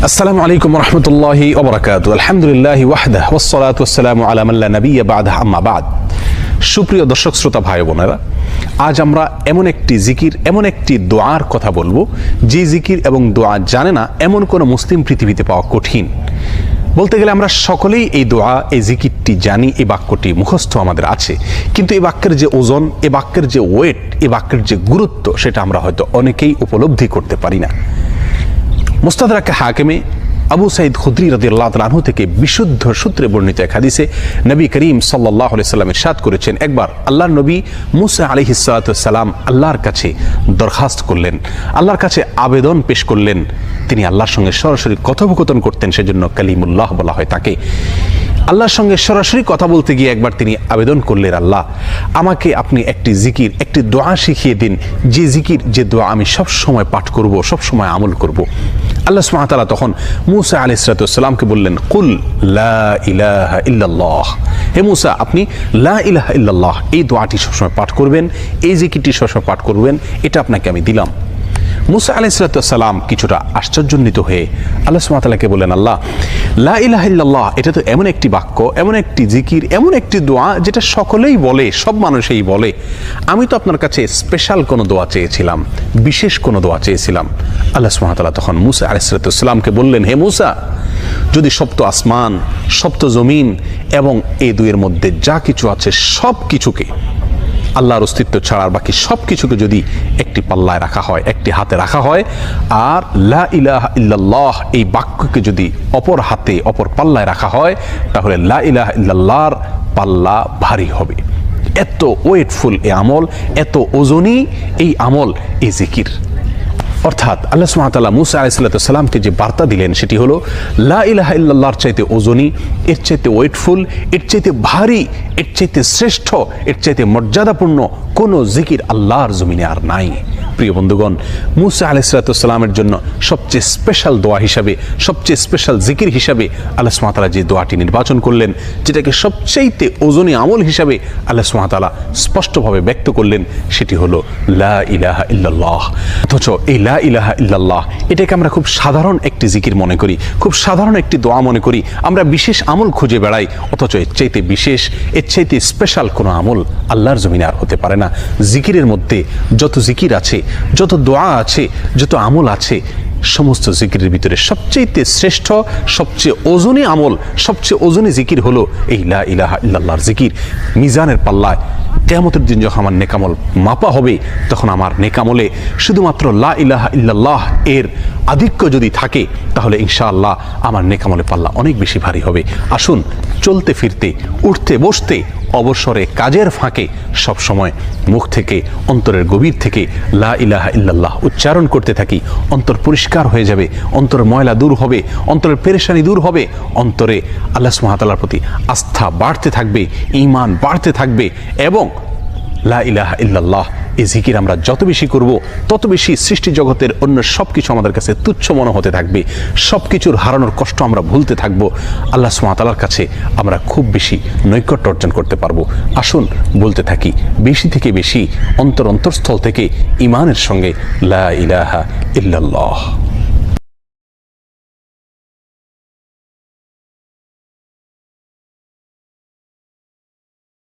আসসালামু আলাইকুম ওয়া রাহমাতুল্লাহি ওয়া বারাকাতুহু। আলহামদুলিল্লাহি ওয়াহদাহু ওয়াসসালাতু ওয়াসসালামু আলা মান লা নাবিয়্যা বা'দাহু, আম্মা বা'দ। সুপ্রিয় দর্শক শ্রোতা ভাই বোনেরা, আজ আমরা এমন একটি জিকির, এমন একটি দোয়ার কথা বলবো যে জিকির এবং দোয়া জানে না এমন কোন মুসলিম পৃথিবীতে পাওয়া কঠিন। বলতে গেলে আমরা সকলেই এই দোয়া, এই জিকিরটি জানি, এই বাক্যটি মুখস্থ আমাদের আছে, কিন্তু এই বাক্যের যে ওজন, এই বাক্যের যে ওয়েট, এই বাক্যের যে গুরুত্ব, সেটা আমরা হয়তো অনেকেই উপলব্ধি করতে পারি না। মুস্তাদরাকে হাকিমে আবু সাঈদ খুদরি রাদিয়াল্লাহু তাআলা আনহু থেকে বিশুদ্ধ সূত্রে বর্ণিত এক হাদিসে নবী করিম সাল্লাল্লাহু আলাইহি সাল্লাম ইরশাদ করেছেন, একবার আল্লাহর নবী মুসা আলাইহিস সালাতু ওয়াস সালাম আল্লাহর কাছে দরখাস্ত করলেন, আল্লাহর কাছে আবেদন পেশ করলেন। তিনি আল্লাহর সঙ্গে সরাসরি কথোপকথন করতেন, সেজন্য কালিমুল্লাহ বলা হয় তাকে। আল্লাহর সঙ্গে সরাসরি কথা বলতে গিয়ে একবার তিনি আবেদন করলেন, আল্লাহ আমাকে আপনি একটি জিকির, একটি দোয়া শিখিয়ে দিন, যে জিকির, যে দোয়া আমি সব সময় পাঠ করব, সব সময় আমল করব। আল্লাহ সুবহানাহু ওয়া তাআলা তখন মুসা আলাইহিস সালাতু ওয়াস সালামকে বললেন, কুল লা ইলাহা ইল্লাল্লাহ, হে মুসা আপনি লা ইলাহা ইল্লাল্লাহ এই দোয়াটি সবসময় পাঠ করবেন, এই জিকিরটি সবসময় পাঠ করবেন, এটা আপনাকে আমি দিলাম। মুসা আলাইহিস সালাতু ওয়াস সালাম কিছুটা আশ্চর্যান্বিত হয়ে আল্লাহ সুবহানাহু ওয়া তাআলাকে বললেন, আল্লাহ লা ইলাহা ইল্লাল্লাহ এটা তো এমন একটি বাক্য, এমন একটি জিকির, এমন একটি দোয়া যেটা সকলেই বলে, সব মানুষই বলে। আমি তো আপনার কাছে স্পেশাল কোনো দোয়া চেয়েছিলাম, বিশেষ কোনো দোয়া চেয়েছিলাম। আল্লাহ সুবহানাহু ওয়া তাআলা তখন মুসা আলাইহিস সালাতু ওয়াস সালামকে বললেন, হে মুসা, যদি সপ্ত আসমান, সপ্ত জমিন এবং এই দুইয়ের মধ্যে যা কিছু আছে সব কিছুকে, আল্লাহর অস্তিত্ব ছাড়া বাকি সব কিছুকে যদি একটি পাল্লায় রাখা হয়, একটি হাতে রাখা হয়, আর লা ইলাহা ইল্লাল্লাহ এই বাক্যকে যদি অপর হাতে, অপর পাল্লায় রাখা হয়, তাহলে লা ইলাহা ইল্লাল্লাহর পাল্লা ভারী হবে। এত ওয়েটফুল এই আমল, এত ওজনী এই আমল, এই জিকির। অর্থাৎ আল্লাহ সুবহানাহু ওয়া তাআলা মুসা আলাইহিস সালাতু ওয়াস সালামকে যে বার্তা দিলেন সেটি হলো, লা ইলাহা ইল্লাল্লাহর চাইতে ওজনী, এর চাইতে ওয়েটফুল, এর চাইতে ভারী, এর চাইতে শ্রেষ্ঠ, এর চাইতে মর্যাদাপূর্ণ কোন জিকির আল্লাহর জমিনে আর নাই। প্রিয় বন্ধুগণ, মুসা আলাইহিস সালাতু ওয়াস সালামের জন্য সবচেয়ে স্পেশাল দোয়া হিসাবে, সবচেয়ে স্পেশাল জিকির হিসাবে আল্লাহ সুবহানাহু ওয়া তাআলা যে দোয়াটি নির্বাচন করলেন, যেটাকে সবচাইতে ওজনী আমল হিসাবে আল্লাহ সুবহানাহু ওয়া তাআলা স্পষ্টভাবে ব্যক্ত করলেন, সেটি হলো লা ইলাহা ইল্লাল্লাহ। অথচ এই লা ইলাহা ইল্লাল্লাহ এটাকে আমরা খুব সাধারণ একটি জিকির মনে করি, খুব সাধারণ একটি দোয়া মনে করি, আমরা বিশেষ আমল খুঁজে বেড়াই। অথচ এর চাইতে বিশেষ, এর চাইতে স্পেশাল কোনো আমল আল্লাহর জমিনে আর হতে পারে না। জিকিরের মধ্যে যত জিকির আছে, যত দোয়া আছে, যত আমল আছে, সমস্ত জিকিরের ভিতরে সবচেয়ে শ্রেষ্ঠ, সবচেয়ে ওজনী আমল, সবচেয়ে ওজনী জিকির হলো এই লা ইলাহা ইল্লাল্লাহর জিকির। মিজানের পাল্লায় কিয়ামতের দিন যখন আমার নেকামল মাপা হবে, তখন আমার নেকামলে শুধুমাত্র লা ইলাহা ইল্লাল্লাহ এর আধিক্য যদি থাকে, তাহলে ইনশাআল্লাহ আমার নেকামলে পাল্লা অনেক বেশি ভারী হবে। আসুন, চলতে ফিরতে, উঠতে বসতে, অবসরে, কাজের ফাঁকে সব সময় মুখ থেকে, অন্তরের গভীর থেকে লা ইলাহা ইল্লাল্লাহ উচ্চারণ করতে থাকি। অন্তর পরিষ্কার হয়ে যাবে, অন্তরের ময়লা দূর হবে, অন্তরের পেরেশানি দূর হবে, অন্তরে আল্লাহ সুবহানাহু ওয়া তাআলার প্রতি আস্থা বাড়তে থাকবে, ঈমান বাড়তে থাকবে। এবং লা ইলাহা ইল্লাল্লাহ এই জিকির আমরা যত বেশি করব, তত বেশি সৃষ্টি জগতের অন্য সব কিছু আমাদের কাছে তুচ্ছ মনে হতে থাকবে। সব কিছুর হারানোর কষ্ট আমরা ভুলতে থাকবো। আল্লাহ সুবহানাহু ওয়া তাআলার কাছে আমরা খুব বেশি নৈকট্য অর্জন করতে পারবো। আসুন বলতে থাকি বেশি থেকে বেশি, অন্তরস্থল থেকে ঈমানের সঙ্গে লা ইলাহা ইল্লাল্লাহ।